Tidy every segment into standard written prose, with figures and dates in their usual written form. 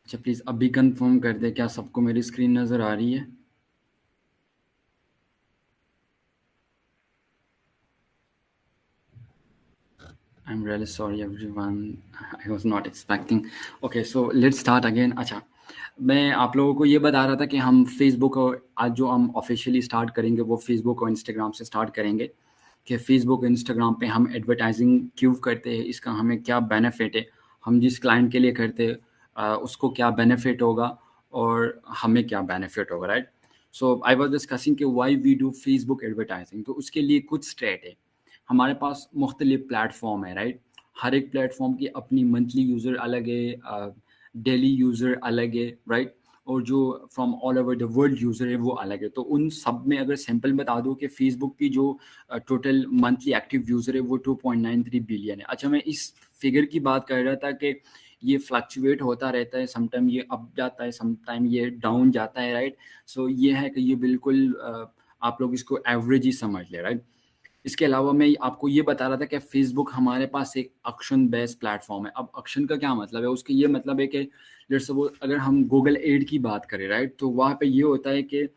अच्छा प्लीज़ अभी कंफर्म कर दे, क्या सबको मेरी स्क्रीन नज़र आ रही है? I'm really sorry everyone. I was not expecting. Okay, so let's start again. अच्छा, मैं आप लोगों को ये बता रहा था कि हम फेसबुक और आज जो हम ऑफिशियली स्टार्ट करेंगे वो फेसबुक और इंस्टाग्राम से स्टार्ट करेंगे कि फेसबुक और इंस्टाग्राम पे हम एडवर्टाइजिंग क्यों करते हैं, इसका हमें क्या बेनिफिट है, हम जिस क्लाइंट के लिए करते हैं उसको क्या बेनिफिट होगा और हमें क्या बेनिफिट होगा, right? So I was discussing कि why we do Facebook advertising. तो उसके लिए कुछ स्ट्रेट है। हमारे पास मुख्तलिफ प्लेटफॉर्म है, राइट? हर एक प्लेटफॉर्म की अपनी मंथली यूज़र अलग है, डेली यूज़र अलग है, राइट? और जो from all over the world user है वो अलग है। तो उन सब में अगर सैंपल बता दूँ कि फेसबुक की जो टोटल मंथली एक्टिव यूज़र है वो 2.93 बिलियन है। अच्छा, मैं इस फिगर की बात कर रहा था कि ये फ्लक्चुएट होता रहता है, समटाइम ये अप जाता है, समटाइम ये डाउन जाता है, राइट? सो ये है कि ये बिल्कुल आप लोग इसको एवरेज ही समझ लें, राइट? इसके अलावा मैं आपको ये बता रहा था कि फ़ेसबुक हमारे पास एक ऑक्शन बेस्ड प्लेटफ़ॉर्म है। अब ऑक्शन का क्या मतलब है? उसका ये मतलब है कि लेट्स सपोज़ अगर हम गूगल ऐड की बात करें, राइट? तो वहाँ पे ये होता है कि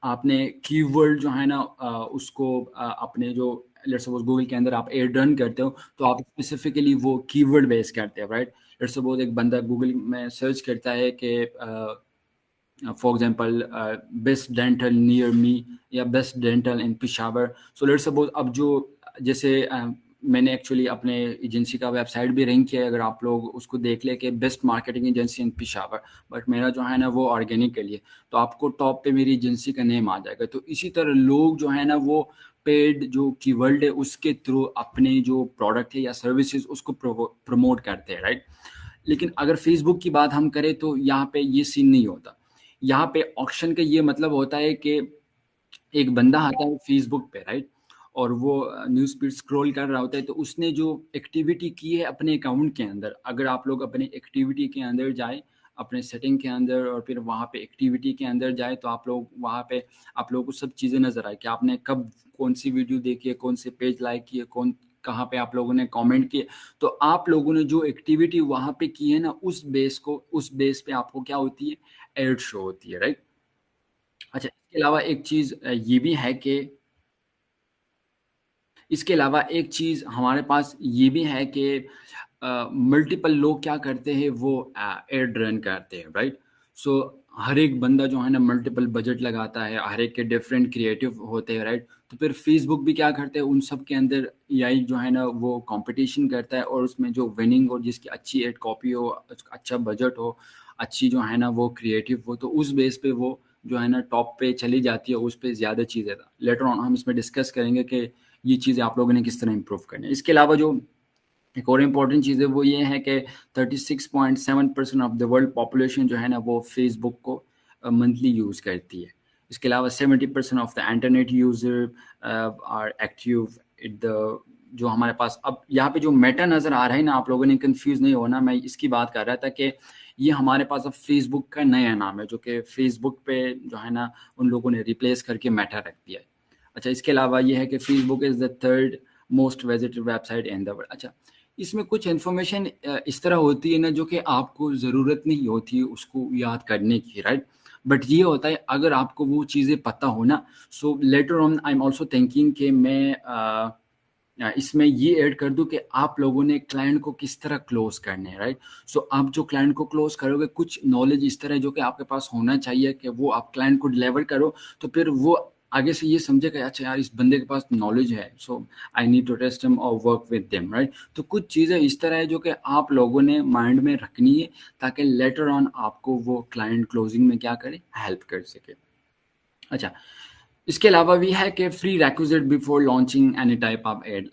आपने कीवर्ड जो है ना उसको अपने जो लेट्स सपोज़ गूगल के अंदर आप ऐड रन करते हो, तो आप स्पेसिफ़िकली वो कीवर्ड बेस करते हो, राइट? लेट्स सपोज़ एक बंदा गूगल में सर्च करता है कि for example best dental near me या best dental in Peshawar. So let's suppose अब जो जैसे मैंने एक्चुअली अपने एजेंसी का वेबसाइट भी रैंक किया है, अगर आप लोग उसको देख ले कि best marketing agency in Peshawar, but मेरा जो है ना वो ऑर्गेनिक के लिए, तो आपको टॉप पे मेरी एजेंसी का नेम आ जाएगा। तो इसी तरह लोग जो है ना वो पेड जो कीवर्ड है उसके थ्रू अपने जो प्रोडक्ट है या सर्विसेज उसको प्रमोट करते हैं, राइट? लेकिन अगर फेसबुक की बात हम करें तो यहाँ पे ये सीन नहीं होता। यहाँ पे ऑक्शन का ये मतलब होता है कि एक बंदा आता है फेसबुक पे, राइट? और वो न्यूज़ फीड स्क्रॉल कर रहा होता है, तो उसने जो एक्टिविटी की है अपने अकाउंट के अंदर, अगर आप लोग अपने एक्टिविटी के अंदर जाए, अपने सेटिंग के अंदर और फिर वहाँ पे एक्टिविटी के अंदर जाए, तो आप लोग वहाँ पे आप लोगों को सब चीज़ें नज़र आए कि आपने कब कौन सी वीडियो देखी है, कौन से पेज लाइक किए, कौन कहाँ पे आप लोगों ने कमेंट किए। तो आप लोगों ने जो एक्टिविटी वहाँ पे की है ना, उस बेस पे आपको क्या होती है, एड शो होती है, राइट? अच्छा, इसके अलावा एक चीज़ ये भी है कि इसके अलावा एक चीज़ हमारे पास ये भी है कि मल्टीपल लोग क्या करते हैं, वो एड रन करते हैं, राइट? सो हर एक बंदा जो है ना मल्टीपल बजट लगाता है, हर एक के डिफरेंट क्रिएटिव होते हैं, राइट? तो फिर फेसबुक भी क्या करते हैं, उन सब के अंदर एआई जो है ना वो कंपटीशन करता है और उसमें जो विनिंग और जिसकी अच्छी एड कॉपी हो, अच्छा बजट हो, अच्छी जो है ना वो क्रिएटिव हो, तो उस बेस पे वो जो है ना टॉप पे चली जाती है, उस पे ज़्यादा चीज़ें लेटर ऑन हम इसमें डिस्कस करेंगे कि ये चीज़ें आप लोगों ने किस तरह इम्प्रूव करनी है। इसके अलावा जो एक और इम्पॉर्टेंट चीज़ है वो ये है कि 36.7% ऑफ द वर्ल्ड पॉपुलेशन जो है ना वो फेसबुक को मंथली यूज़ करती है। इसके अलावा 70% of the internet user are active at the जो हमारे पास अब यहाँ पे जो मेटा नज़र आ रहा है ना, आप लोगों ने कन्फ्यूज़ नहीं होना, मैं इसकी बात कर रहा था कि ये हमारे पास अब फेसबुक का नया नाम है, जो कि फेसबुक पे जो है ना उन लोगों ने रिप्लेस करके मेटा रख दिया है। अच्छा, इसके अलावा ये है कि Facebook is the third most visited website in the world. अच्छा, इसमें कुछ इन्फॉर्मेशन इस तरह होती है ना जो कि आपको ज़रूरत नहीं होती है उसको याद करने की, राइट? बट ये होता है अगर आपको वो चीज़ें पता हो ना, so later on I am also thinking कि मैं इसमें ये ऐड कर दूँ कि आप लोगों ने क्लाइंट को किस तरह क्लोज़ करने हैं, राइट? सो आप जो क्लाइंट को क्लोज़ करोगे, कुछ नॉलेज इस तरह जो कि आपके पास होना चाहिए कि वो आप क्लाइंट को डिलीवर करो, तो फिर वो आगे से ये समझे कि अच्छा यार इस बंदे के पास नॉलेज है, so I need to test him और वर्क विद देम, राइट? तो कुछ चीज़ें इस तरह है जो कि आप लोगों ने माइंड में रखनी है ताकि लेटर ऑन आपको वो क्लाइंट क्लोजिंग में क्या करे, हेल्प कर सके। अच्छा, इसके अलावा भी है कि prerequisite before launching any type of ad.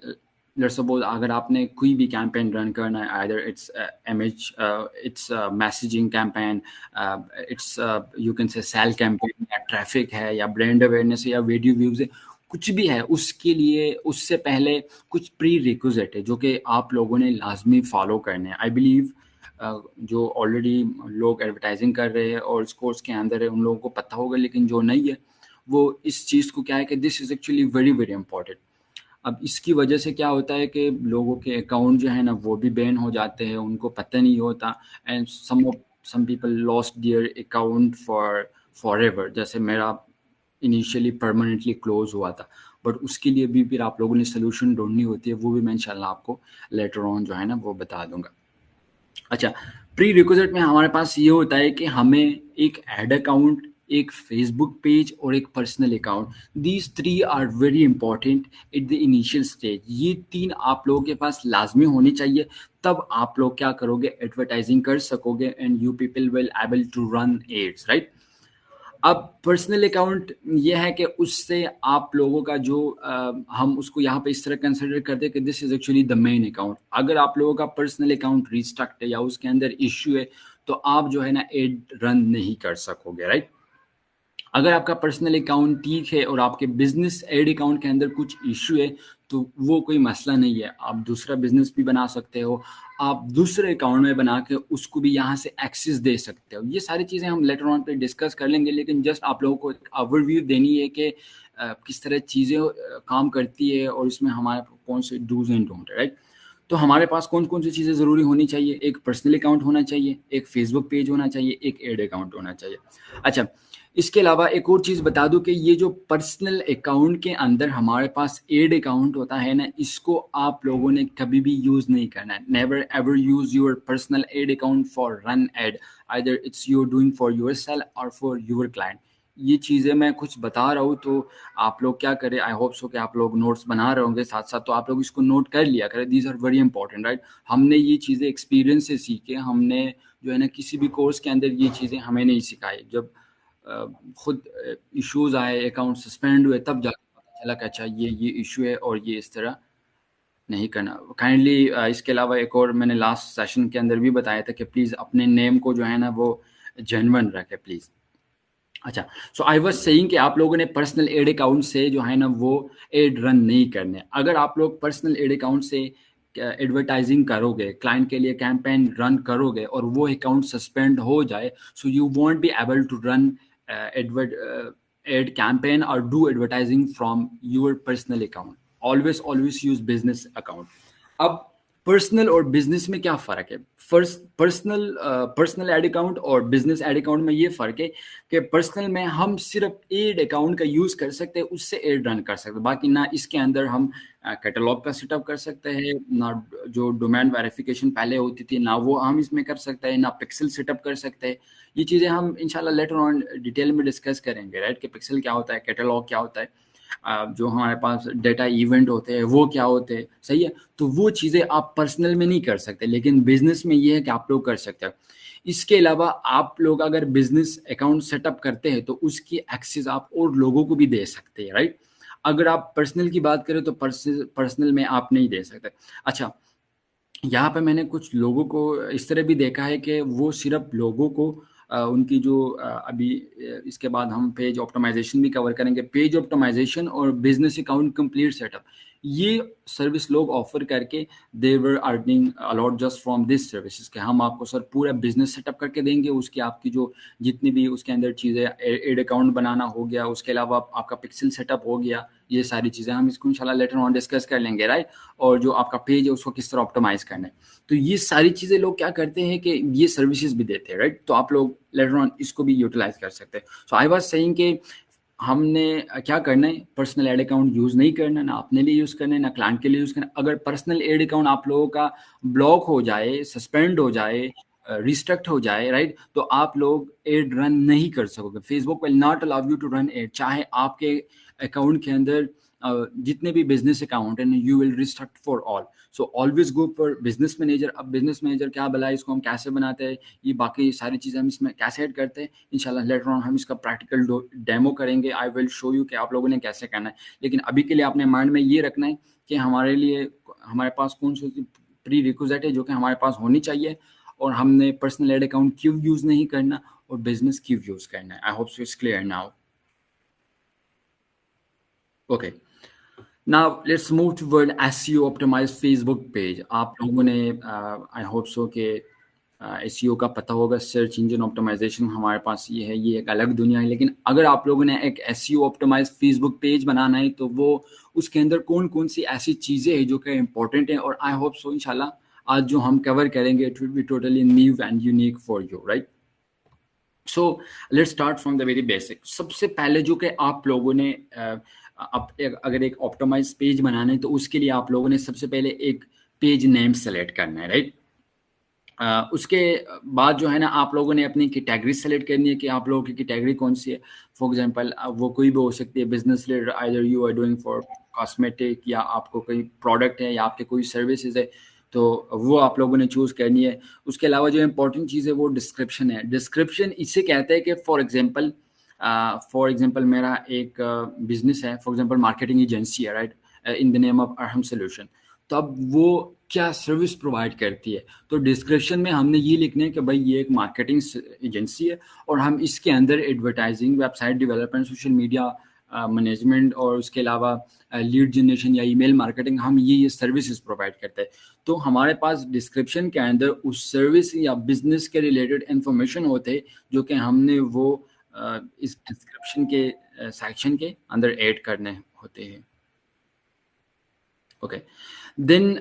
Let's suppose अगर आपने कोई भी कैंपेन रन करना है, either it's image, it's messaging campaign, it's you can say sale campaign या ट्रैफिक है या ब्रांड अवेयरनेस है या वीडियो व्यूज है, कुछ भी है, उसके लिए उससे पहले कुछ प्री रिक्विजिट है जो कि आप लोगों ने लाजमी फॉलो करने हैं। आई बिलीव जो ऑलरेडी लोग एडवर्टाइजिंग कर रहे हैं और इस कोर्स के अंदर है उन लोगों को पता होगा, लेकिन जो नहीं है वो इस चीज़ को क्या है कि this is actually very very important. अब इसकी वजह से क्या होता है कि लोगों के अकाउंट जो है ना वो भी बैन हो जाते हैं, उनको पता नहीं होता, and some people lost their account forever. जैसे मेरा इनिशियली परमानेंटली क्लोज हुआ था, बट उसके लिए भी फिर आप लोगों ने सोल्यूशन ढूंढनी होती है, वो भी मैं इंशाल्लाह आपको लेटर ऑन जो है ना वो बता दूंगा। अच्छा, प्री रिक्विजिट में हमारे पास ये होता है कि हमें एक एड अकाउंट, एक फेसबुक पेज और एक personal account, these three are very important at the initial stage. ये तीन आप लोगों के पास लाजमी होनी चाहिए, तब आप लोग क्या करोगे, एडवर्टाइजिंग कर सकोगे and you people will able to run ads, right. अब पर्सनल अकाउंट ये है कि उससे आप लोगों का जो हम उसको यहाँ पे इस तरह कंसिडर करते हैं कि this is actually the main account. अगर आप लोगों का पर्सनल अकाउंट रिस्ट्रक्ट है या उसके अंदर इश्यू है, तो आप जो है ना एड रन नहीं कर सकोगे, राइट। अगर आपका पर्सनल अकाउंट ठीक है और आपके बिजनेस एड अकाउंट के अंदर कुछ इश्यू है, तो वो कोई मसला नहीं है, आप दूसरा बिजनेस भी बना सकते हो, आप दूसरे अकाउंट में बना के उसको भी यहाँ से एक्सेस दे सकते हो। ये सारी चीज़ें हम लेटर ऑन पे डिस्कस कर लेंगे, लेकिन जस्ट आप लोगों को एक ओवरव्यू देनी है कि किस तरह चीज़ें काम करती है और इसमें हमारे कौन से डूज एंड डोंट है, राइट। तो हमारे पास कौन कौन सी चीज़ें ज़रूरी होनी चाहिए, एक पर्सनल अकाउंट होना चाहिए, एक फेसबुक पेज होना चाहिए, एक एड अकाउंट होना चाहिए। अच्छा, इसके अलावा एक और चीज़ बता दूं कि ये जो पर्सनल अकाउंट के अंदर हमारे पास एड अकाउंट होता है ना, इसको आप लोगों ने कभी भी यूज़ नहीं करना है। Never ever use your personal ad account for run ad, either it's you're doing for yourself और फॉर योर क्लाइंट। ये चीज़ें मैं कुछ बता रहा हूँ, तो आप लोग क्या करें, आई होप सो कि आप लोग नोट्स बना रहे होंगे साथ साथ, तो आप लोग इसको नोट कर लिया करें, these are very important, right. हमने ये चीज़ें एक्सपीरियंस से सीखे, हमने जो है ना किसी भी कोर्स के अंदर ये चीज़ें हमें नहीं सिखाई। जब खुद इश्यूज आए, अकाउंट सस्पेंड हुए, तब जाकर पता चला कि अच्छा ये इशू है और ये इस तरह नहीं करना। काइंडली इसके अलावा एक और मैंने लास्ट सेशन के अंदर भी बताया था कि प्लीज़ अपने नेम को जो है ना वो जेन्युइन रखें प्लीज़। अच्छा, सो आई वाज सेइंग कि आप लोगों ने पर्सनल एड अकाउंट से जो है ना वो एड रन नहीं करने। अगर आप लोग पर्सनल एड अकाउंट से एडवर्टाइजिंग करोगे, क्लाइंट के लिए कैंपेन रन करोगे और वो अकाउंट सस्पेंड हो जाए, so you won't be able to run advert ad campaign और do advertising from your personal account. Always use business account. अब पर्सनल और बिजनेस में क्या फ़र्क है? फर्स्ट पर्सनल एड अकाउंट और बिजनेस एड अकाउंट में ये फ़र्क है कि पर्सनल में हम सिर्फ एड अकाउंट का यूज़ कर सकते हैं, उससे एड रन कर सकते हैं, बाकी ना इसके अंदर हम कैटलॉग का सेटअप कर सकते हैं, ना जो डोमेन वेरिफिकेशन पहले होती थी ना वो हम इसमें कर सकते हैं, ना पिक्सल सेटअप कर सकते हैं। ये चीज़ें हम इंशाल्लाह लेटर ऑन डिटेल में डिस्कस करेंगे, राइट, कि पिक्सल क्या होता है, कैटलॉग क्या होता है, जो हमारे पास डेटा इवेंट होते हैं वो क्या होते हैं, सही है। तो वो चीज़ें आप पर्सनल में नहीं कर सकते, लेकिन बिजनेस में ये है कि आप लोग कर सकते हो। इसके अलावा आप लोग अगर बिजनेस अकाउंट सेटअप करते हैं तो उसकी एक्सेस आप और लोगों को भी दे सकते हैं, राइट। अगर आप पर्सनल की बात करें तो पर्सनल में आप नहीं दे सकते। अच्छा, यहाँ पे मैंने कुछ लोगों को इस तरह भी देखा है कि वो सिर्फ लोगों को उनकी जो अभी इसके बाद हम पेज ऑप्टिमाइजेशन भी कवर करेंगे, पेज ऑप्टिमाइजेशन और बिजनेस अकाउंट कंप्लीट सेटअप, ये सर्विस लोग ऑफर करके they were earning a lot just from this services के हम आपको सर पूरा बिजनेस सेटअप करके देंगे, उसकी आपकी जो जितनी भी उसके अंदर चीज़ें, एड अकाउंट बनाना हो गया, उसके अलावा आपका पिक्सल सेटअप हो गया, ये सारी चीज़ें हम इसको इंशाल्लाह लेटर ऑन डिस्कस कर लेंगे, राइट। और जो आपका पेज है उसको किस तरह ऑप्टिमाइज करना है, तो ये सारी चीज़ें लोग क्या करते हैं कि ये सर्विसेज भी देते हैं, राइट। तो आप लोग लेटर ऑन इसको भी यूटिलाइज कर सकते हैं। सो आई वाज सेइंग कि हमने क्या करना है, पर्सनल एड अकाउंट यूज़ नहीं करना, ना अपने लिए यूज़ करना है ना क्लाइंट के लिए यूज़ करना है। अगर पर्सनल एड अकाउंट आप लोगों का ब्लॉक हो जाए, सस्पेंड हो जाए, रिस्ट्रिक्ट हो जाए, राइट, तो आप लोग एड रन नहीं कर सकोगे। Facebook will not allow you to run ad, चाहे आपके अकाउंट के अंदर जितने भी बिजनेस अकाउंट हैं, you will restrict for all. So always go for business manager. अब बिजनेस मैनेजर क्या भला है, इसको हम कैसे बनाते हैं, ये बाकी सारी चीज़ें हम इसमें कैसे ऐड करते हैं, इंशाल्लाह लेटर ऑन हम इसका प्रैक्टिकल डेमो करेंगे। आई विल शो यू कि आप लोगों ने कैसे करना है, लेकिन अभी के लिए आपने माइंड में ये रखना है कि हमारे लिए हमारे पास कौन सी प्री रिक्विजिट है जो कि हमारे पास होनी चाहिए, और हमने पर्सनल एड अकाउंट क्यों यूज़ नहीं करना और बिजनेस क्यों यूज़ करना है। I hope so it's clear now. Okay, now let's move toward SEO optimized Facebook page. आप लोगों ने आई होप सो कि एसईओ का पता होगा, सर्च इंजन ऑप्टिमाइजेशन हमारे पास ये है, ये एक अलग दुनिया है। लेकिन अगर आप लोगों ने एक एसईओ ऑप्टिमाइज फेसबुक पेज बनाना है तो वो उसके अंदर कौन कौन सी ऐसी चीज़ें हैं जो कि इंपॉर्टेंट है, और आई होप सो इंशाल्लाह आज जो हम कवर करेंगे it will be totally new and unique for you, right. So let's start from the very basic. सबसे पहले जो कि आप लोगों ने अगर एक ऑप्टिमाइज पेज बनाना है तो उसके लिए आप लोगों ने सबसे पहले एक पेज नेम सेलेक्ट करना है, राइट। उसके बाद जो है ना आप लोगों ने अपनी कैटेगरी सेलेक्ट करनी है कि आप लोगों की कैटेगरी कौन सी है। फॉर एग्जांपल वो कोई भी हो सकती है, business related, either you are doing for cosmetic, या आपको कोई प्रोडक्ट है, या आपके कोई सर्विसेज है, तो वो आप लोगों ने चूज़ करनी है। उसके अलावा जो इंपॉर्टेंट चीज़ है वो डिस्क्रिप्शन है। डिस्क्रिप्शन इसे कहते हैं कि फॉर एग्जांपल मेरा एक बिजनेस है, फॉर एग्जांपल मार्केटिंग एजेंसी है, right, in the name of Arham solution. तो अब वो क्या सर्विस प्रोवाइड करती है, तो डिस्क्रिप्शन में हमने ये लिखना है कि भाई ये एक मार्केटिंग एजेंसी है और हम इसके अंदर advertising, website development, social media management, और उसके अलावा लीड जनरेशन या ईमेल मार्केटिंग, हम ये सर्विसेज प्रोवाइड करते हैं। तो हमारे पास डिस्क्रिप्शन के अंदर उस सर्विस या बिजनेस के रिलेटेड इंफॉर्मेशन होते हैं जो कि हमने वो इस डिस्क्रिप्शन के सेक्शन के अंदर ऐड करने होते हैं। ओके, देन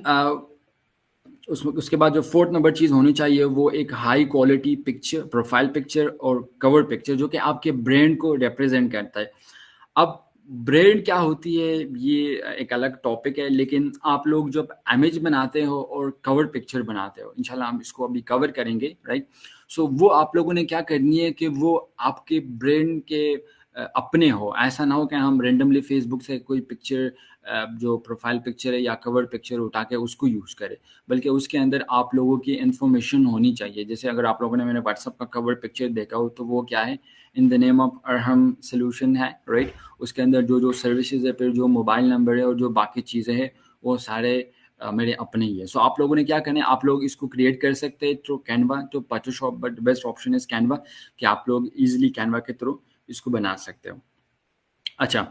उसके बाद जो फोर्थ नंबर चीज़ होनी चाहिए वो एक high quality picture, profile picture और कवर पिक्चर जो कि आपके ब्रांड को रिप्रेजेंट करता है। अब ब्रांड क्या होती है ये एक अलग टॉपिक है, लेकिन आप लोग जब इमेज बनाते हो और कवर पिक्चर बनाते हो, इंशाल्लाह हम इसको अभी कवर करेंगे, राइट। सो वो आप लोगों ने क्या करनी है कि वो आपके ब्रांड के अपने हो। ऐसा ना हो कि हम रेंडमली फेसबुक से कोई पिक्चर जो प्रोफाइल पिक्चर है या कवर पिक्चर उठा के उसको यूज़ करें, बल्कि उसके अंदर आप लोगों की इन्फॉर्मेशन होनी चाहिए। जैसे अगर आप लोगों ने मैंने व्हाट्सअप का कवर पिक्चर देखा हो तो वो क्या है, in the name of Arham solution है, राइट। उसके अंदर जो जो सर्विसेज है, फिर जो मोबाइल नंबर है और जो बाकी चीज़ें हैं वो सारे मेरे अपने ही है। सो आप लोगों ने क्या करना है, आप लोग इसको क्रिएट कर सकते हैं थ्रू कैनवा, तो Photoshop, but best option is Canva, कि आप लोग ईजिली कैनवा के थ्रू इसको बना सकते हो। अच्छा,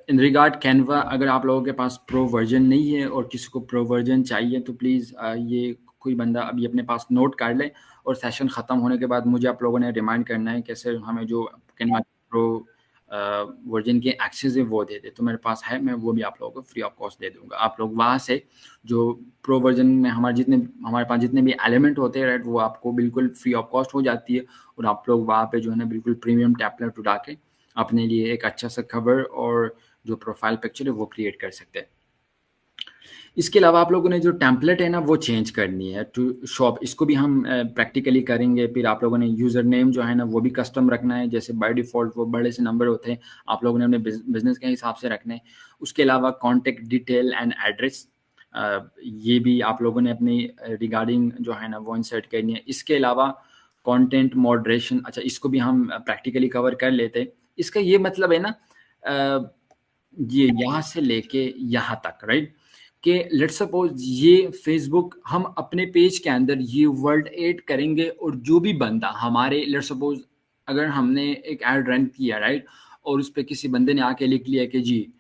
इन रिगार्ड कैनवा, अगर आप लोगों के पास प्रो वर्जन नहीं है और किसी को प्रो वर्जन चाहिए तो प्लीज़ ये कोई बंदा अभी अपने पास नोट कर ले, और सेशन ख़त्म होने के बाद मुझे आप लोगों ने रिमाइंड करना है कैसे हमें जो कैनवा प्रो वर्जन के एक्सेस है वो दे दे। तो मेरे पास है, मैं वो भी आप लोगों को फ्री ऑफ कॉस्ट दे दूँगा। आप लोग वहाँ से जो प्रो वर्जन में हमारे पास जितने भी एलिमेंट होते हैं, राइट, वो आपको बिल्कुल फ्री ऑफ कॉस्ट हो जाती है, और आप लोग वहाँ पे जो है ना बिल्कुल प्रीमियम टेम्पलेट उठा के अपने लिए एक अच्छा सा कवर और जो प्रोफाइल पिक्चर है वो क्रिएट कर सकते हैं। इसके अलावा आप लोगों ने जो टेम्पलेट है ना वो चेंज करनी है टू शॉप, इसको भी हम प्रैक्टिकली करेंगे। फिर आप लोगों ने यूज़र नेम जो है ना वो भी कस्टम रखना है, जैसे बाय डिफ़ॉल्ट वो बड़े से नंबर होते हैं, आप लोगों ने अपने बिज़नेस के हिसाब से रखने हैं। उसके अलावा कॉन्टैक्ट डिटेल एंड एड्रेस, ये भी आप लोगों ने अपनी रिगार्डिंग जो है ना वो इंसर्ट करनी है। इसके अलावा कंटेंट मॉडरेशन, अच्छा इसको भी हम प्रैक्टिकली कवर कर लेते हैं। इसका ये मतलब है ना ये यहाँ से लेके यहाँ तक, राइट, कि लेट्स सपोज ये फेसबुक हम अपने पेज के अंदर ये वर्ड ऐड करेंगे, और जो भी बंदा हमारे, लेट्स सपोज अगर हमने एक ऐड रन किया, राइट, और उस पे किसी बंदे ने आके लिख लिया कि जी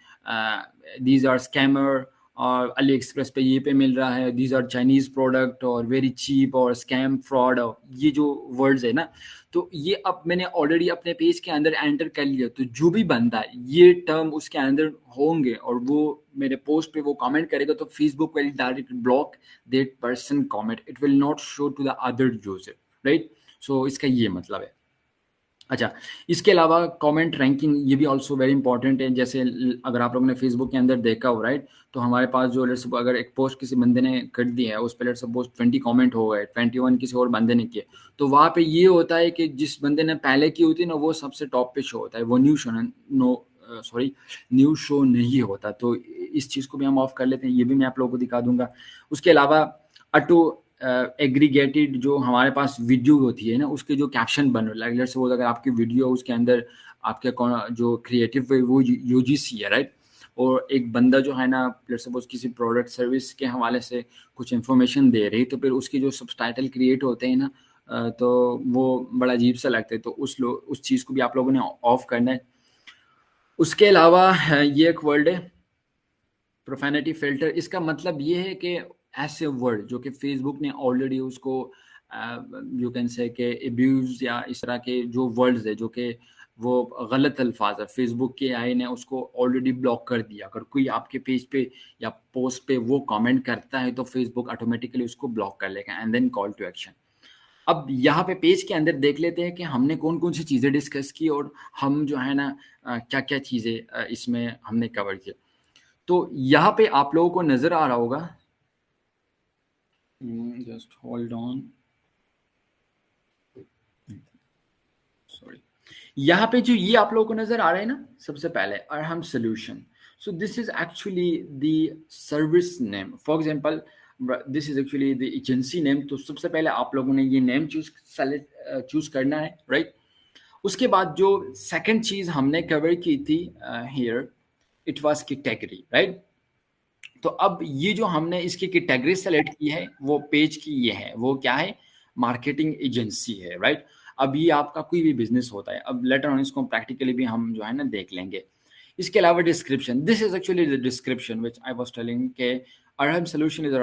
दीज आर स्कैमर, और अली एक्सप्रेस पे ये पे मिल रहा है, दीज आर चाइनीज़ प्रोडक्ट और वेरी चीप और स्कैम फ्रॉड, और ये जो वर्ड्स है ना, तो ये अब मैंने ऑलरेडी अपने पेज के अंदर एंटर कर लिया। तो जो भी बंदा ये टर्म उसके अंदर होंगे और वो मेरे पोस्ट पे वो कमेंट करेगा, तो Facebook will direct block that person comment, it will not show to the other user, right. So इसका ये मतलब है। अच्छा, इसके अलावा कमेंट रैंकिंग, ये भी ऑल्सो वेरी इंपॉर्टेंट है। जैसे अगर आप लोगों ने फेसबुक के अंदर देखा हो, राइट, तो हमारे पास जो लेट्स अगर एक पोस्ट किसी बंदे ने कर दिया है, उस पर लेट्स सपोज 20 कमेंट हो गए, 21 किसी और बंदे ने किए, तो वहाँ पे ये होता है कि जिस बंदे ने पहले की होती है ना वो सबसे टॉप पे शो होता है, वो न्यू शो नहीं होता। तो इस चीज़ को भी हम ऑफ कर लेते हैं, ये भी मैं आप लोगों को दिखा दूंगा। उसके अलावा ऑटो एग्रीगेटेड जो हमारे पास वीडियो होती है ना, उसके जो कैप्शन बन रहे, लेट्स सपोज अगर आपकी वीडियो उसके अंदर आपके कौन जो क्रिएटिव है वो यूजीसी है, राइट, और एक बंदा जो है ना लेट्स सपोज किसी प्रोडक्ट सर्विस के हवाले से कुछ इन्फॉर्मेशन दे रही, तो फिर उसके जो सबटाइटल क्रिएट होते हैं ना, तो वो बड़ा अजीब सा लगता है, तो उस चीज़ को भी आप लोगों ने ऑफ करना है। उसके अलावा ये एक वर्ड है प्रोफेनिटी फिल्टर, इसका मतलब ये है कि ऐसे वर्ड जो कि फेसबुक ने ऑलरेडी उसको यू कैन से कि अब्यूज या इस तरह के जो वर्ड्स है जो कि वो गलत अल्फाज है, फेसबुक के आई ने उसको ऑलरेडी ब्लॉक कर दिया। अगर कोई आपके पेज पे या पोस्ट पे वो कमेंट करता है तो फेसबुक ऑटोमेटिकली उसको ब्लॉक कर लेगा and then call to action. अब यहाँ पे पेज के अंदर देख लेते हैं कि हमने कौन-कौन सी चीज़ें डिस्कस की और हम जो है ना क्या-क्या चीज़ें इसमें हमने कवर किया। तो यहाँ पे आप लोगों को नज़र आ रहा होगा, जस्ट होल्ड ऑन, सॉरी। यहाँ पे जो ये आप लोगों को नज़र आ रहा है ना, सबसे पहले Arham solution. So this is actually the service name. For example this is actually the agency name. तो सबसे पहले आप लोगों ने ये नेम चूज़ करना है, राइट? उसके बाद जो सेकंड चीज़ हमने कवर की थी here, it was category, right? तो अब ये जो हमने इसकी कैटेगरी सेलेक्ट की है वो पेज की ये है, वो क्या है? मार्केटिंग एजेंसी है, राइट? अब ये आपका कोई भी बिजनेस होता है, अब लेटर ऑन इसको प्रैक्टिकली भी हम जो है ना देख लेंगे। इसके अलावा description, this is actually the description which I was telling के Arham solution is a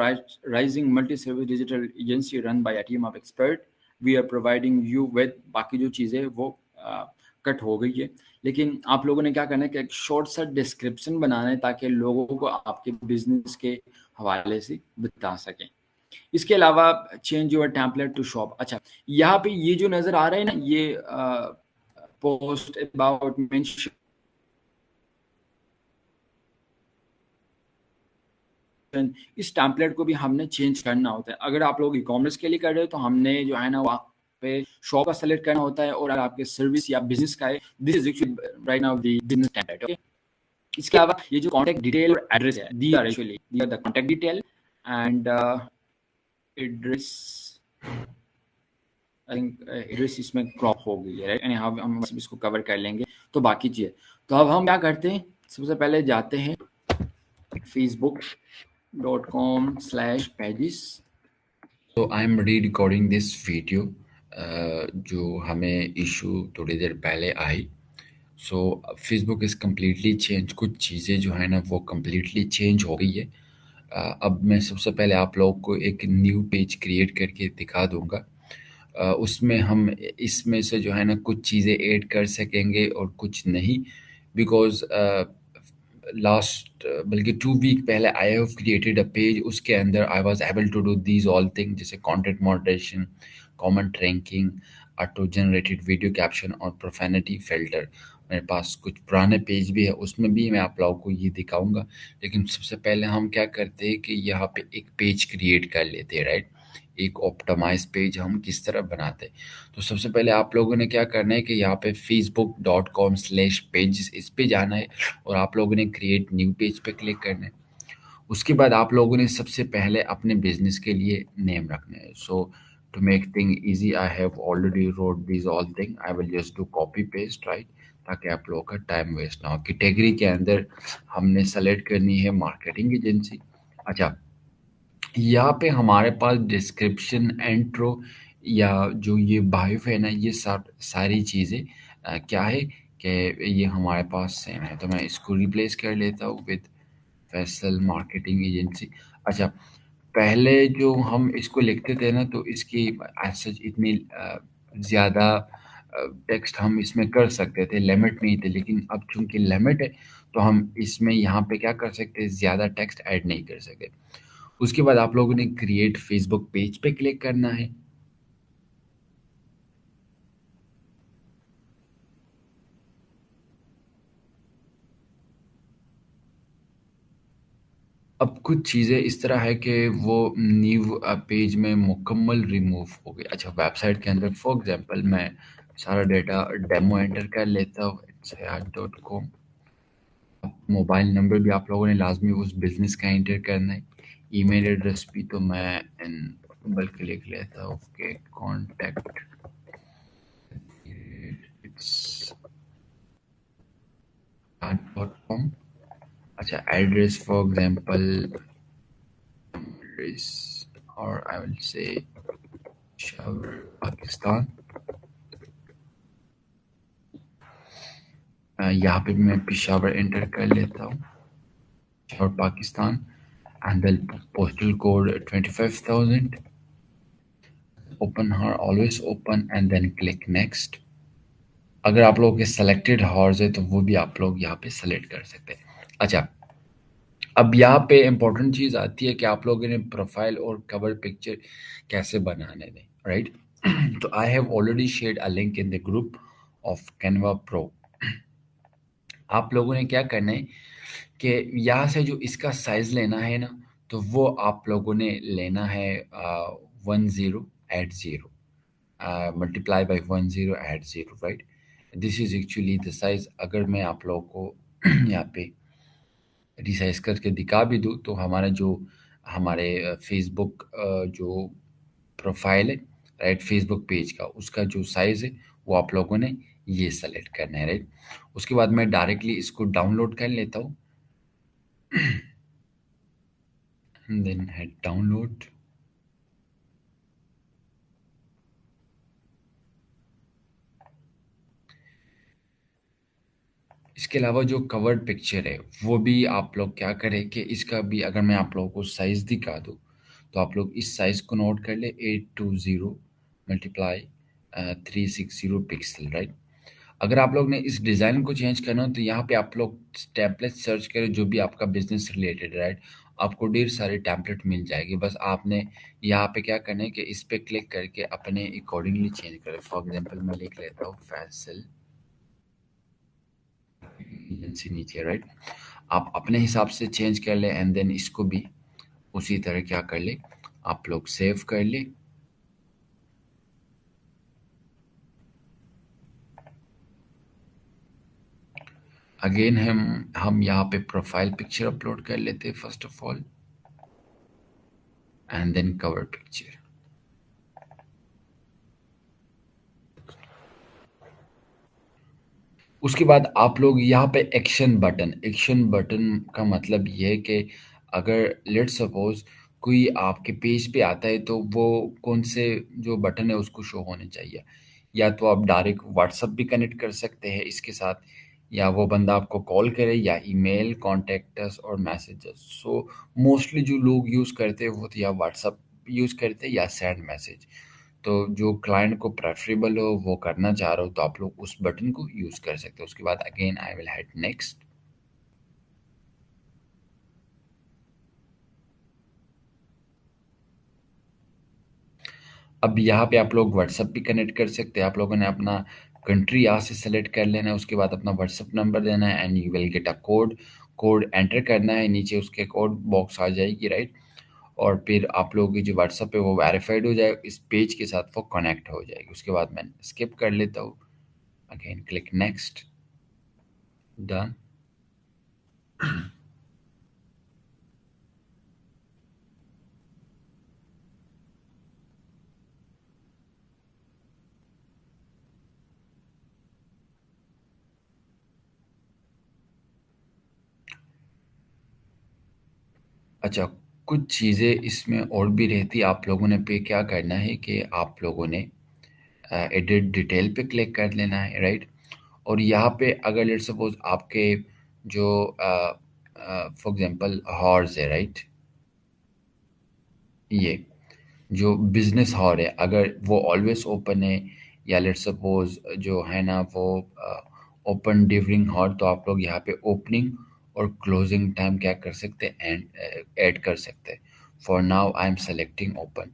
rising multi service digital agency run by a team of expert. We are providing you with, बाकी जो चीज़ें वो कट हो गई है, लेकिन आप लोगों ने क्या करना है कि एक शॉर्ट सा डिस्क्रिप्शन बनाना है ताकि लोगों को आपके बिजनेस के हवाले से बता सकें। इसके अलावा change your template to shop. अच्छा, यहाँ पे ये जो नज़र आ रहा है ना, ये पोस्ट अबाउट मेंशन, इस टेम्पलेट को भी हमने चेंज करना होता है। अगर आप लोग ई कॉमर्स के लिए कर रहे हो तो हमने जो है ना वहाँ पे शॉप का सेलेक्ट करना होता है, और अगर आपके सर्विस या बिजनेस का है, this is actually right now the business template. Okay, इसके अलावा ये जो कॉन्टैक्ट डिटेल और एड्रेस है, they are actually they are the contact detail and address. I think address इसमें क्रॉप हो गई है, राइट? एंड हम बस इसको कवर कर लेंगे तो बाकी चीज़। तो अब हम क्या करते हैं, सबसे पहले जाते हैं facebook.com/pages। तो I am re recording this video जो हमें इशू थोड़ी देर पहले आई। So Facebook is completely change, कुछ चीज़ें जो है ना वो कम्प्लीटली चेंज हो गई है। अब मैं सबसे पहले आप लोगों को एक न्यू पेज क्रिएट करके दिखा दूंगा। उसमें हम इसमें से जो है ना कुछ चीज़ें ऐड कर सकेंगे और कुछ नहीं, बिकॉज लास्ट बल्कि 2 वीक पहले I have created a page, उसके अंदर I was able to do these all thing, जैसे content moderation, comment ranking, auto generated video caption और प्रोफेनिटी फिल्टर। मेरे पास कुछ पुराने पेज भी है, उसमें भी मैं आप लोगों को ये दिखाऊंगा। लेकिन सबसे पहले हम क्या करते हैं कि यहाँ पे एक पेज क्रिएट कर लेते हैं, राइट? एक ऑप्टिमाइज पेज हम किस तरह बनाते हैं। तो सबसे पहले आप लोगों ने क्या करना है कि यहाँ पे facebook.com/pages इस पे जाना है और आप लोगों ने क्रिएट न्यू पेज पे क्लिक करना है। उसके बाद आप लोगों ने सबसे पहले अपने बिजनेस के लिए नेम रखना है। So to make thing easy, I have already wrote this all thing, I will just do copy paste, right? ताकि आप लोगों का टाइम वेस्ट ना हो। कैटेगरी के अंदर हमने सेलेक्ट करनी है मार्केटिंग एजेंसी। अच्छा, यहाँ पे हमारे पास डिस्क्रिप्शन, इंट्रो या जो ये बायो है ना, ये सारी चीज़ें क्या है कि ये हमारे पास सेम है। तो मैं इसको रिप्लेस कर लेता हूँ विद फैसल मार्केटिंग एजेंसी। अच्छा, पहले जो हम इसको लिखते थे ना तो इसकी एज सच इतनी ज़्यादा टेक्स्ट हम इसमें कर सकते थे, लिमिट नहीं थी। लेकिन अब चूंकि लिमिट है तो हम इसमें यहाँ पे क्या कर सकते हैं, ज़्यादा टेक्स्ट ऐड नहीं कर सकते। उसके बाद आप लोगों ने क्रिएट फेसबुक पेज पे क्लिक करना है। अब कुछ चीज़ें इस तरह है कि वो न्यू पेज में मुकम्मल रिमूव हो गई। अच्छा, वेबसाइट के अंदर फॉर एग्जांपल मैं सारा डेटा डेमो एंटर कर लेता हूँ, itsayat.com। मोबाइल नंबर भी आप लोगों ने लाजमी उस बिज़नेस का एंटर करना है। ईमेल एड्रेस भी तो मैं बल्कि लिख लेता हूँ कि कॉन्टैक्ट इट्स .com। अच्छा, address for example address, or I will say Peshawar, Pakistan। यहाँ पे मैं पेशावर एंटर कर लेता हूँ, Peshawar Pakistan. and then postal code 25,000. Open her, always open, and then click next. अगर आप लोगों के सेलेक्टेड हॉर्स है तो वो भी आप लोग यहाँ पे सेलेक्ट कर सकते हैं। अच्छा, अब यहाँ पे इम्पोर्टेंट चीज़ आती है कि आप लोगों ने प्रोफाइल और कवर पिक्चर कैसे बनाने दें, राइट? तो आई have already shared a link in the group of Canva pro. आप लोगों ने क्या करना है कि यहाँ से जो इसका साइज़ लेना है ना, तो वो आप लोगों ने लेना है 10 @ 0 multiply by 10 @ 0, right? This is actually the size. अगर मैं आप लोगों को यहाँ पे रिसाइज़ करके दिखा भी दूँ तो हमारे फ़ेसबुक जो प्रोफ़ाइल है, राइट? फ़ेसबुक पेज का उसका जो साइज़ है वो आप लोगों ने ये सेलेक्ट करना है, राइट? उसके बाद मैं डायरेक्टली इसको डाउनलोड कर लेता हूँ एंड देन हिट डाउनलोड। इसके अलावा जो कवर्ड पिक्चर है वो भी आप लोग क्या करें कि इसका भी अगर मैं आप लोगों को साइज़ दिखा दूँ तो आप लोग इस साइज़ को नोट कर ले 820 मल्टीप्लाई 360 पिक्सल, राइट? अगर आप लोग ने इस डिज़ाइन को चेंज करना हो तो यहाँ पे आप लोग टेम्पलेट सर्च करें जो भी आपका बिजनेस रिलेटेड है, राइट? आपको ढेर सारे टेम्पलेट मिल जाएगी। बस आपने यहाँ पे क्या करना है कि इस पे क्लिक करके अपने अकॉर्डिंगली चेंज करें। फॉर एग्जांपल मैं लिख लेता हूँ फैसल एजेंसी नीचे, राइट? आप अपने हिसाब से चेंज कर ले एंड देन इसको भी उसी तरह क्या कर ले, आप लोग सेव कर ले। अगेन हम यहाँ पे प्रोफाइल पिक्चर अपलोड कर लेते हैं first of all and then cover picture. उसके बाद आप लोग यहाँ पे एक्शन बटन का मतलब ये है कि अगर लेट्स सपोज कोई आपके पेज पे आता है तो वो कौन से जो बटन है उसको शो होने चाहिए। या तो आप डायरेक्ट व्हाट्सअप भी कनेक्ट कर सकते हैं इसके साथ, या वो बंदा आपको कॉल करे, या ईमेल कॉन्टेक्टस और मैसेजेस। सो मोस्टली जो लोग यूज़ करते हैं वो तो या व्हाट्सअप यूज़ करते हैं या सेंड मैसेज। तो जो क्लाइंट को प्रेफरेबल हो वो करना चाह रहे हो तो आप लोग उस बटन को यूज़ कर सकते हो। उसके बाद again I will hit next. अब यहाँ पे आप लोग व्हाट्सएप भी कनेक्ट कर सकते हैं। आप लोगों ने अपना कंट्री यहाँ से सेलेक्ट कर लेना है, उसके बाद अपना व्हाट्सएप नंबर देना है and you will get a code. Code enter करना है, नीचे उसके कोड बॉक्स आ जाएगी, राइट? और फिर आप लोगों की जो व्हाट्सएप है वो वेरीफाइड हो जाए, इस पेज के साथ वो कनेक्ट हो जाएगी। उसके बाद मैं स्किप कर लेता हूँ, अगेन क्लिक नेक्स्ट, डन। अच्छा, कुछ चीज़ें इसमें और भी रहती, आप लोगों ने पे क्या करना है कि आप लोगों ने एडिट डिटेल पे क्लिक कर लेना है, राइट? और यहाँ पे अगर लेट सपोज आपके जो फॉर एग्जांपल हॉर्स है, राइट? ये जो बिजनेस हॉर है अगर वो ऑलवेज ओपन है, या लेट सपोज जो है ना वो ओपन ड्यूरिंग हॉर, तो आप लोग यहाँ पे ओपनिंग और क्लोजिंग टाइम क्या कर सकते हैं एंड ऐड कर सकते हैं। For now I am selecting open.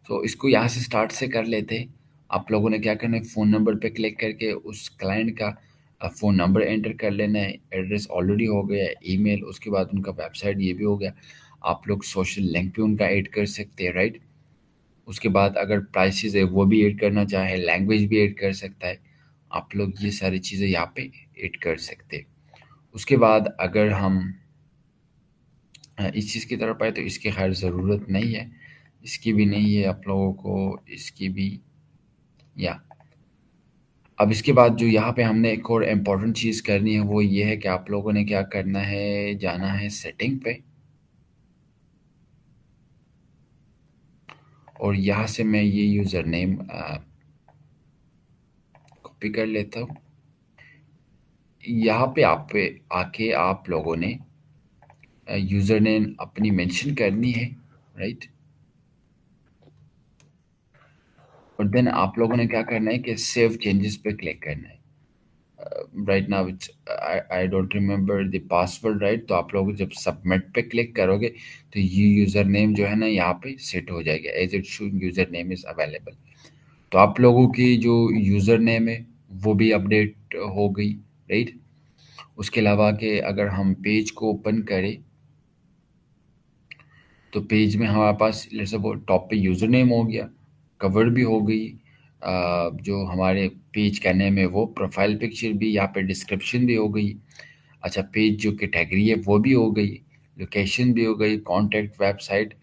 तो इसको यहाँ से स्टार्ट से कर लेते हैं। आप लोगों ने क्या करना है, फ़ोन नंबर पे क्लिक करके उस क्लाइंट का फ़ोन नंबर एंटर कर लेना है। एड्रेस ऑलरेडी हो गया है, ईमेल, उसके बाद उनका वेबसाइट ये भी हो गया। आप लोग सोशल लिंक भी उनका ऐड कर सकते हैं, राइट? उसके बाद अगर प्राइसेस है वो भी ऐड करना चाहे, लैंग्वेज भी ऐड कर सकता है। आप लोग ये सारी चीज़ें यहाँ पे ऐड कर सकते हैं। उसके बाद अगर हम इस चीज़ की तरफ आए तो इसकी खैर ज़रूरत नहीं है, इसकी भी नहीं है आप लोगों को, इसकी भी, या अब इसके बाद जो यहाँ पे हमने एक और इम्पोर्टेंट चीज़ करनी है वो ये है कि आप लोगों ने क्या करना है, जाना है सेटिंग पे और यहाँ से मैं ये यूज़र नेम कॉपी कर लेता हूँ। यहाँ पे आप पे आके आप लोगों ने यूज़र नेम अपनी मेंशन करनी है, राइट। और देन आप लोगों ने क्या करना है कि सेव चेंजेस पे क्लिक करना है। Right now it's I don't remember the password, right. तो आप लोग जब सबमिट पे क्लिक करोगे तो ये यूज़र नेम जो है ना यहाँ पे सेट हो जाएगा, as it should user name is available. तो आप लोगों की जो यूज़र नेम है वो भी अपडेट हो गई, राइट। उसके अलावा कि अगर हम पेज को ओपन करें तो पेज में हमारे पास जैसे वो टॉप पे यूज़र नेम हो गया, कवर भी हो गई, जो हमारे पेज का नेम है वो, प्रोफाइल पिक्चर भी, यहाँ पे डिस्क्रिप्शन भी हो गई। अच्छा, पेज जो कैटेगरी है वो भी हो गई, लोकेशन भी हो गई, कॉन्टैक्ट, वेबसाइट।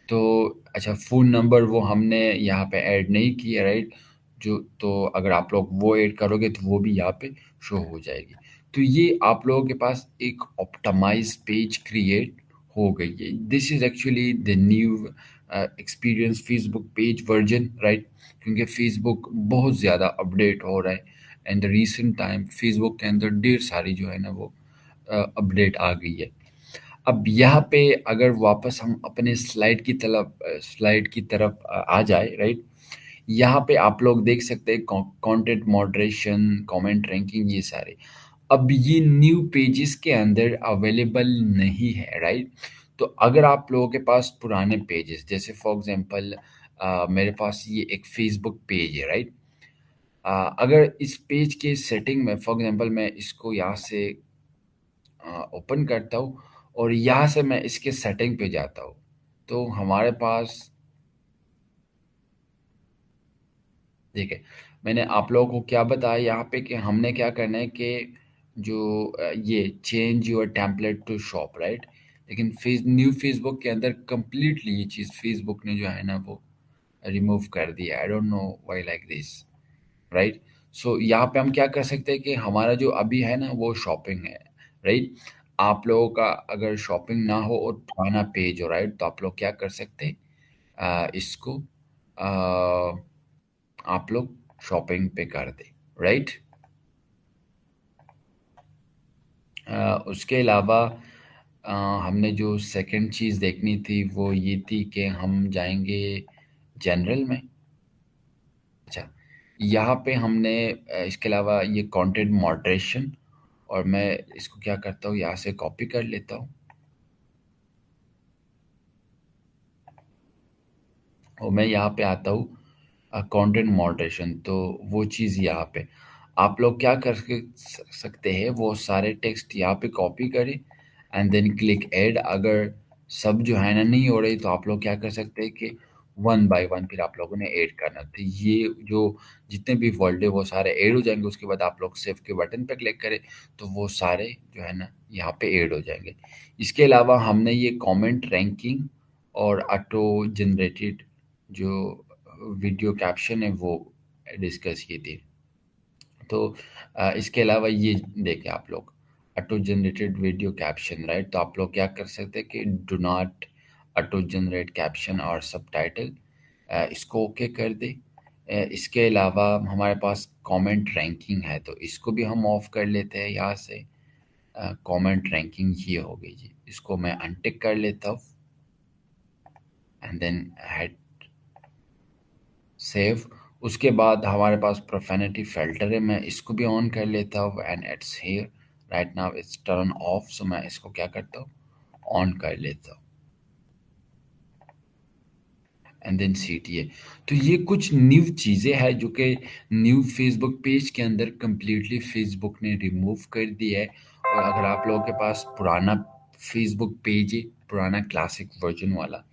तो अच्छा, फ़ोन नंबर वो हमने यहाँ पे ऐड नहीं किया, राइट। जो तो अगर आप लोग वो ऐड करोगे तो वो भी यहाँ पे शो हो जाएगी। तो ये आप लोगों के पास एक ऑप्टिमाइज़ पेज क्रिएट हो गई है। This is actually the new experience Facebook page version, right. क्योंकि फेसबुक बहुत ज़्यादा अपडेट हो रहा है and the recent time Facebook के अंदर ढेर सारी जो है ना वो अपडेट आ गई है। अब यहाँ पे अगर वापस हम अपने स्लाइड की तरफ आ जाए, राइट। यहाँ पे आप लोग देख सकते हैं कंटेंट मॉडरेशन, कमेंट रैंकिंग, ये सारे अब ये न्यू पेजेस के अंदर अवेलेबल नहीं है, राइट। तो अगर आप लोगों के पास पुराने पेजेस, जैसे फॉर एग्जांपल मेरे पास ये एक फेसबुक पेज है, राइट। अगर इस पेज के सेटिंग में फॉर एग्जांपल मैं इसको यहाँ से ओपन करता हूँ और यहाँ से मैं इसके सेटिंग पे जाता हूँ, तो हमारे पास देखिए, मैंने आप लोगों को क्या बताया यहाँ पे कि हमने क्या करना है कि जो ये change your template to shop, right. लेकिन न्यू फेसबुक के अंदर कंप्लीटली ये चीज़ फेसबुक ने जो है ना वो रिमूव कर दिया। I don't know why like this, right. So यहाँ पे हम क्या कर सकते हैं कि हमारा जो अभी है ना वो शॉपिंग है, राइट। आप लोगों का अगर शॉपिंग ना हो और पुराना पेज हो, राइट, तो आप लोग क्या कर सकते हैं, इसको आप लोग शॉपिंग पे कर दें, राइट। उसके अलावा हमने जो सेकंड चीज़ देखनी थी वो ये थी कि हम जाएंगे जनरल में। अच्छा, यहाँ पे हमने इसके अलावा ये कंटेंट मॉडरेशन, और मैं इसको क्या करता हूँ यहाँ से कॉपी कर लेता हूँ और मैं यहाँ पे आता हूँ कंटेंट मॉडरेशन। तो वो चीज़ यहाँ पे आप लोग क्या कर सकते हैं, वो सारे टेक्स्ट यहाँ पे कॉपी करें एंड देन क्लिक ऐड। अगर सब जो है ना नहीं हो रही तो आप लोग क्या कर सकते हैं कि वन बाय वन फिर आप लोगों ने ऐड करना। तो ये जो जितने भी वर्ड है वो सारे ऐड हो जाएंगे। उसके बाद आप लोग सेव के बटन पे क्लिक करें तो वो सारे जो है ना यहाँ पे ऐड हो जाएंगे। इसके अलावा हमने ये कमेंट रैंकिंग और ऑटो जनरेटेड जो वीडियो कैप्शन है वो डिस्कस की थी। तो इसके अलावा ये देखें आप लोग, auto generated video caption, right. तो आप लोग क्या कर सकते हैं कि do not auto generate caption और सबटाइटल, इसको ओके कर दे। इसके अलावा हमारे पास कमेंट रैंकिंग है तो इसको भी हम ऑफ कर लेते हैं यहाँ से। कमेंट रैंकिंग ये हो गई जी, इसको मैं अनटिक कर लेता हूँ एंड देन हेड सेव। उसके बाद हमारे पास प्रोफेनिटी फ़िल्टर है, मैं इसको भी ऑन कर लेता हूँ and it's here right now it's turn off. So मैं इसको क्या करता हूँ, ऑन कर लेता हूँ एंड देन CTA। तो ये कुछ न्यू चीज़ें हैं जो कि न्यू फेसबुक पेज के अंदर कम्प्लीटली फेसबुक ने रिमूव कर दिया है। और अगर आप लोगों के पास पुराना फेसबुक पेज है, पुराना क्लासिक वर्जन वाला,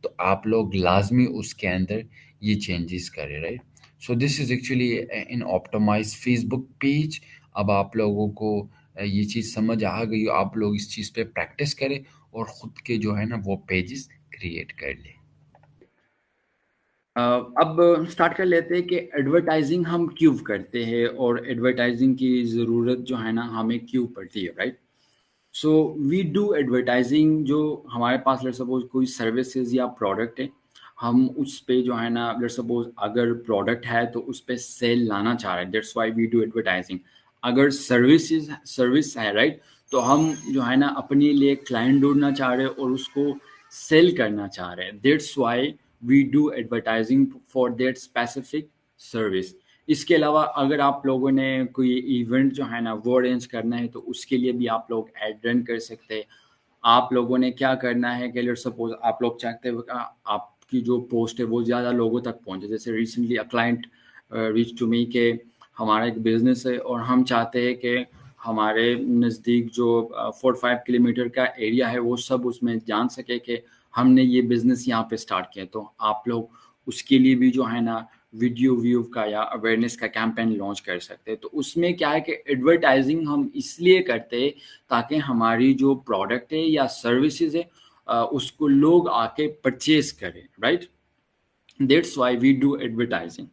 तो आप लोग लाजमी उसके अंदर ये चेंजेस करें, right. So this is actually in optimize Facebook page. अब आप लोगों को ये चीज़ समझ आ गई, आप लोग इस चीज़ पे प्रैक्टिस करें और ख़ुद के जो है ना वो पेजेस क्रिएट कर लें। अब स्टार्ट कर लेते हैं कि एडवर्टाइजिंग हम क्यों करते हैं और एडवर्टाइजिंग की ज़रूरत जो है ना हमें क्यों पड़ती है, right. So we do advertising, जो हमारे पास लेट्स सपोज कोई सर्विसेज या प्रोडक्ट है, हम उस पे जो है ना लेट्स सपोज अगर प्रोडक्ट है तो उस पे सेल लाना चाह रहे हैं, that's why we do advertising. अगर सर्विस है, राइट, तो हम जो है ना अपने लिए क्लाइंट ढूंढना चाह रहे हैं और उसको सेल करना चाह रहे हैं। That's why we do advertising for that specific service. इसके अलावा अगर आप लोगों ने कोई इवेंट जो है ना वो अरेंज करना है तो उसके लिए भी आप लोग एड रन कर सकते हैं। आप लोगों ने क्या करना है कि लेट्स सपोज आप लोग चाहते हो कि आपकी जो पोस्ट है वो ज़्यादा लोगों तक पहुंचे। जैसे recently a client reach to me के हमारा एक बिजनेस है और हम चाहते हैं कि हमारे नज़दीक जो 4-5 किलोमीटर का एरिया है वो सब उसमें जान सके कि हमने ये बिज़नेस यहाँ पे स्टार्ट किया। तो आप लोग उसके लिए भी जो है ना वीडियो व्यू का या अवेयरनेस का कैंपेन लॉन्च कर सकते हैं। तो उसमें क्या है कि एडवर्टाइजिंग हम इसलिए करते हैं ताकि हमारी जो प्रोडक्ट है या सर्विसेज है उसको लोग आके परचेज करें, right? That's why we do advertising.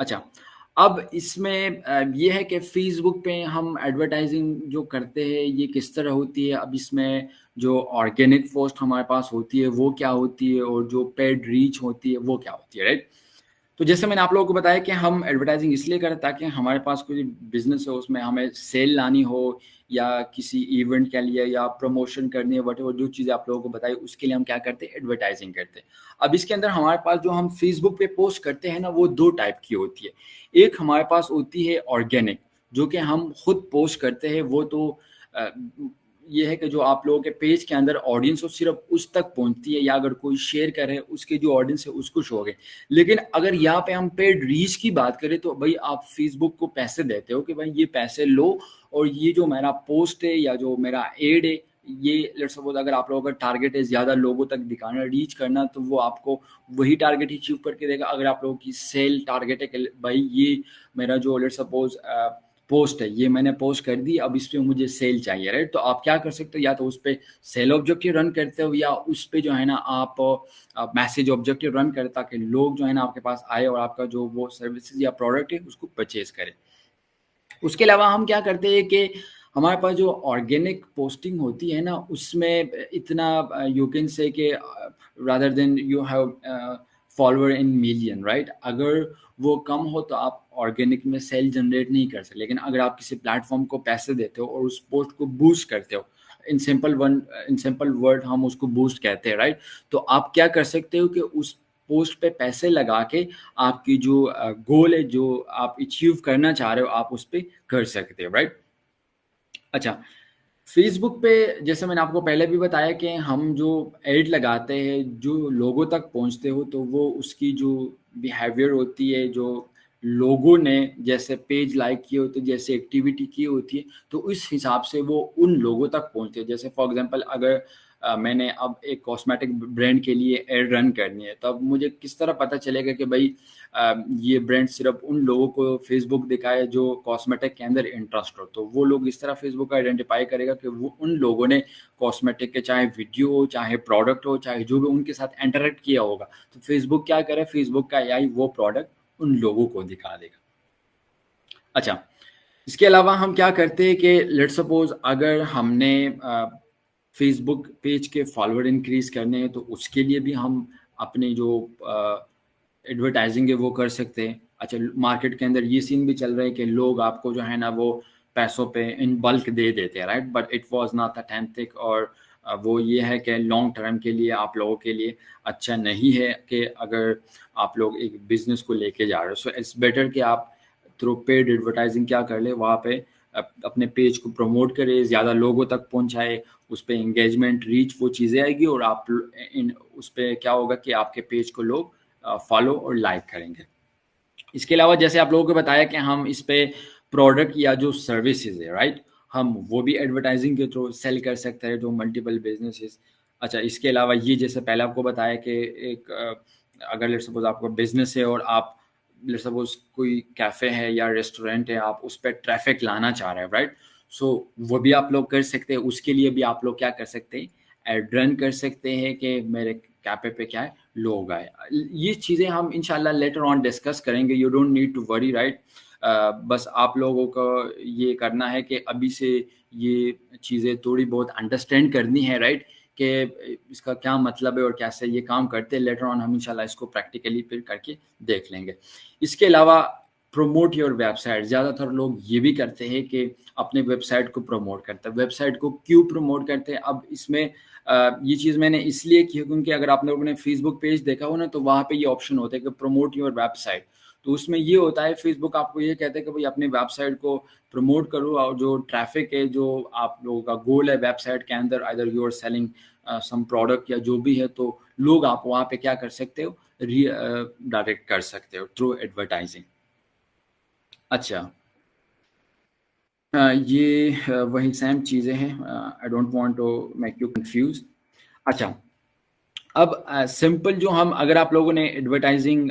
अच्छा, अब इसमें ये है कि फ़ेसबुक पे हम एडवर्टाइज़िंग जो करते हैं, ये किस तरह होती है? अब इसमें जो ऑर्गेनिक पोस्ट हमारे पास होती है, वो क्या होती है? और जो पेड रीच होती है, वो क्या होती है, राइट? तो जैसे मैंने आप लोगों को बताया कि हम एडवर्टाइजिंग इसलिए करें ताकि हमारे पास कोई बिजनेस है उसमें हमें सेल लानी हो या किसी इवेंट के लिए या प्रमोशन करनी है वटेवर जो चीज़ें आप लोगों को बताई उसके लिए हम क्या करते हैं एडवर्टाइजिंग करते हैं। अब इसके अंदर हमारे पास जो हम फेसबुक पे पोस्ट करते हैं ना वो दो टाइप की होती है। एक हमारे पास होती है ऑर्गेनिक जो कि हम खुद पोस्ट करते हैं। वो तो अ, ये है कि जो आप लोगों के पेज के अंदर ऑडियंस हो सिर्फ उस तक पहुंचती है या अगर कोई शेयर करे उसके जो ऑडियंस है उसको शो हो गए। लेकिन अगर यहाँ पे हम पेड रीच की बात करें तो भाई आप फेसबुक को पैसे देते हो कि भाई ये पैसे लो और ये जो मेरा पोस्ट है या जो मेरा एड है ये लेट्स सपोज अगर आप लोगों का टारगेट है ज़्यादा लोगों तक दिखाना रीच करना तो वो आपको वही टारगेट अचीव करके देगा। अगर आप लोगों की सेल टारगेट है कि भाई ये मेरा जो लेट्स सपोज पोस्ट है ये मैंने पोस्ट कर दी अब इस पे मुझे सेल चाहिए, राइट? तो आप क्या कर सकते हो या तो उस पे सेल ऑब्जेक्टिव रन करते हो या उस पे जो है ना आप मैसेज ऑब्जेक्टिव रन करें ताकि लोग जो है ना आपके पास आए और आपका जो वो सर्विसेज या प्रोडक्ट है उसको परचेज करें। उसके अलावा हम क्या करते हैं कि हमारे पास जो ऑर्गेनिक पोस्टिंग होती है ना उसमें इतना यू कैन से कि rather than you have follower in million, right? अगर वो कम हो तो आप ऑर्गेनिक में सेल जनरेट नहीं कर सकते। लेकिन अगर आप किसी प्लेटफॉर्म को पैसे देते हो और उस पोस्ट को बूस्ट करते हो, इन सिंपल वर्ड हम उसको बूस्ट कहते हैं, राइट? तो आप क्या कर सकते हो कि उस पोस्ट पे पैसे लगा के आपकी जो गोल है जो आप अचीव करना चाह रहे हो आप उस पे कर सकते हो, राइट? अच्छा, फेसबुक पे जैसे मैंने आपको पहले भी बताया कि हम जो एड लगाते हैं जो लोगों तक पहुंचते हो तो वो उसकी जो बिहेवियर होती है जो लोगों ने जैसे पेज लाइक किए होते हैं जैसे एक्टिविटी की होती है तो उस हिसाब से वो उन लोगों तक पहुंचते हैं। जैसे फॉर एग्जांपल अगर मैंने अब एक कॉस्मेटिक ब्रांड के लिए एड रन करनी है तो अब मुझे किस तरह पता चलेगा कि भाई ये ब्रांड सिर्फ उन लोगों को फेसबुक दिखाए जो कॉस्मेटिक के अंदर इंटरेस्ट हो। तो वो लोग इस तरह फेसबुक आइडेंटिफाई करेगा कि वो उन लोगों ने कॉस्मेटिक के चाहे वीडियो हो चाहे प्रोडक्ट हो चाहे जो भी उनके साथ इंटरेक्ट किया होगा तो फेसबुक क्या करे फेसबुक का एआई वो प्रोडक्ट उन लोगों को दिखा देगा। अच्छा, इसके अलावा हम क्या करते हैं कि लेट्स सपोज अगर हमने फेसबुक पेज के फॉलोअर इंक्रीज करने हैं तो उसके लिए भी हम अपने जो एडवर्टाइजिंग है वो कर सकते हैं। अच्छा, मार्केट के अंदर ये सीन भी चल रहा है कि लोग आपको जो है ना वो पैसों पे इन बल्क दे देते हैं, right? But it was not authentic और वो ये है कि लॉन्ग टर्म के लिए आप लोगों के लिए अच्छा नहीं है कि अगर आप लोग एक बिजनेस को लेके जा रहे हो। सो इट्स बेटर कि आप थ्रू पेड एडवर्टाइजिंग क्या कर ले वहाँ पे अपने पेज को प्रमोट करे ज़्यादा लोगों तक पहुँचाए उस पर एंगेजमेंट रीच वो चीज़ें आएगी और आप इन उस पर क्या होगा कि आपके पेज को लोग फॉलो और लाइक करेंगे। इसके अलावा जैसे आप लोगों को बताया कि हम इस पे प्रोडक्ट या जो सर्विसेज है, राइट? हम वो भी एडवर्टाइजिंग के थ्रू सेल कर सकते हैं जो मल्टीपल बिजनेसेस। अच्छा, इसके अलावा ये जैसे पहले आपको बताया कि एक अगर लेट्स सपोज आपका बिजनेस है और आप लेट्स सपोज कोई कैफ़े है या रेस्टोरेंट है आप उस पर ट्रैफिक लाना चाह रहे हैं, राइट? सो वो भी आप लोग कर सकते हैं। उसके लिए भी आप लोग क्या कर सकते हैं एड रन कर सकते हैं कि मेरे कैफ़े पे क्या है लोग आए। ये चीज़ें हम इंशाल्लाह लेटर ऑन डिस्कस करेंगे। You don't need to worry, right? बस आप लोगों को ये करना है कि अभी से ये चीज़ें थोड़ी बहुत अंडरस्टैंड करनी है, राइट? कि इसका क्या मतलब है और कैसे ये काम करते हैं। लेटर ऑन हम इंशाल्लाह इसको प्रैक्टिकली फिर करके देख लेंगे। इसके अलावा प्रमोट योर वेबसाइट। ज़्यादातर लोग ये भी करते हैं कि अपने वेबसाइट को प्रमोट करते हैं। वेबसाइट को क्यों प्रमोट करते हैं? अब इसमें ये चीज़ मैंने इसलिए की है क्योंकि अगर आप लोगों ने फेसबुक पेज देखा हो ना, तो वहाँ पे ये ऑप्शन होता है कि प्रमोट योर वेबसाइट। तो उसमें ये होता है, फेसबुक आपको ये कहता है कि भाई अपनी वेबसाइट को प्रमोट करो, और जो ट्रैफिक है, जो आप लोगों का गोल है वेबसाइट के अंदर, either you are selling some product या जो भी है, तो लोग आप वहाँ पे क्या कर सकते हो, डायरेक्ट कर सकते हो थ्रू एडवर्टाइजिंग। अच्छा, ये वही सेम चीज़ें हैं। I don't want to make you confuse. अच्छा, अब सिंपल जो हम, अगर आप लोगों ने एडवर्टाइजिंग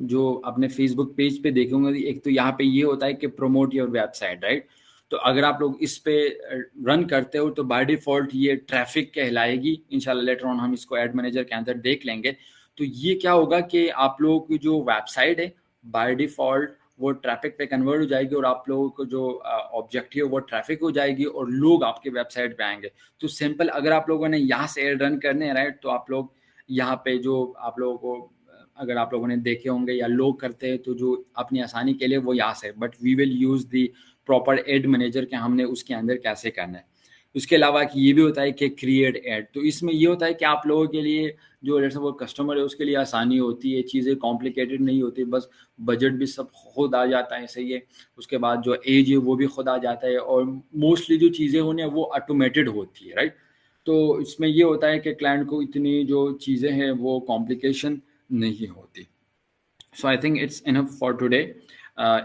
जो अपने फेसबुक पेज पे देखे होंगे, एक तो यहाँ पे ये होता है कि प्रमोट योर वेबसाइट, राइट? तो अगर आप लोग इस पे रन करते हो तो बाय डिफ़ॉल्ट ये ट्रैफ़िक कहलाएगी। इंशाल्लाह लेटर ऑन हम इसको एड मैनेजर के अंदर देख लेंगे। तो ये क्या होगा कि आप लोगों की जो वेबसाइट है, बाय डिफ़ॉल्ट वो ट्रैफ़िक पे कन्वर्ट हो जाएगी, और आप लोगों को जो ऑब्जेक्टिव है वो ट्रैफ़िक हो जाएगी, और लोग आपके वेबसाइट पे आएँगे। तो सिंपल, अगर आप लोगों ने यहाँ से एड रन करने हैं, राइट? तो आप लोग यहाँ पे जो आप लोगों को, अगर आप लोगों ने देखे होंगे या लोग करते हैं, तो जो अपनी आसानी के लिए वो यहाँ से, but we will use the proper ad manager के हमने उसके अंदर कैसे करना है। उसके अलावा कि ये भी होता है कि क्रिएट एड, तो इसमें ये होता है कि आप लोगों के लिए जो जैसे वो कस्टमर है उसके लिए आसानी होती है, चीज़ें कॉम्प्लिकेटेड नहीं होती, बस बजट भी सब खुद आ जाता है, सही है। उसके बाद जो एज है वो भी खुद आ जाता है, और मोस्टली जो चीज़ें होने वो ऑटोमेटेड होती है, राइट? तो इसमें ये होता है कि क्लाइंट को इतनी जो चीज़ें हैं वो कॉम्प्लिकेशन नहीं होती। So I think it's enough for today.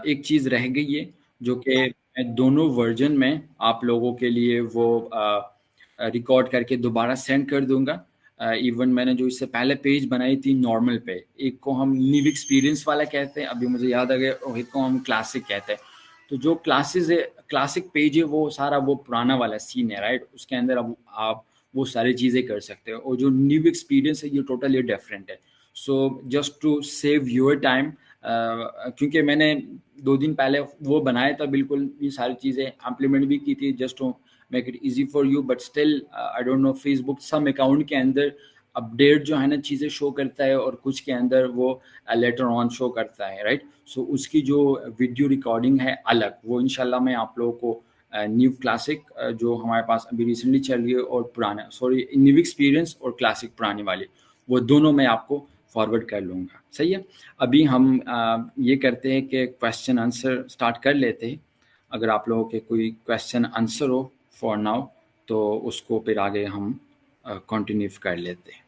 एक चीज़ रह गई है जो कि मैं दोनों वर्जन में आप लोगों के लिए वो रिकॉर्ड करके दोबारा सेंड कर दूंगा। इवन मैंने जो इससे पहले पेज बनाई थी नॉर्मल पे, एक को हम न्यू एक्सपीरियंस वाला कहते हैं, अभी मुझे याद आ गया, और एक को हम क्लासिक कहते हैं। तो जो क्लासेस है, क्लासिक पेज है, वो सारा वो पुराना वाला सीन है, राइट? उसके अंदर अब आप वो सारी चीज़ें कर सकते हो, और जो न्यू एक्सपीरियंस है ये टोटली डिफरेंट है। So just to save your time, क्योंकि मैंने 2 दिन पहले वो बनाया था, बिल्कुल ये सारी चीज़ें इम्प्लीमेंट भी की थी, just to make it easy for you, but still I don't know, Facebook some account के अंदर अपडेट जो है ना चीज़ें शो करता है, और कुछ के अंदर वो लेटर ऑन शो करता है, राइट? सो उसकी जो वीडियो रिकॉर्डिंग है अलग, वो इंशाल्लाह मैं आप लोगों को न्यू क्लासिक जो हमारे पास अभी रिसेंटली चल रही है, और पुराना, सॉरी, न्यू एक्सपीरियंस और क्लासिक पुरानी वाली, वो दोनों मैं आपको फॉरवर्ड कर लूँगा, सही है? अभी हम ये करते हैं कि क्वेश्चन आंसर स्टार्ट कर लेते हैं। अगर आप लोगों के कोई क्वेश्चन आंसर हो फॉर नाउ, तो उसको फिर आगे हम कंटिन्यू कर लेते हैं।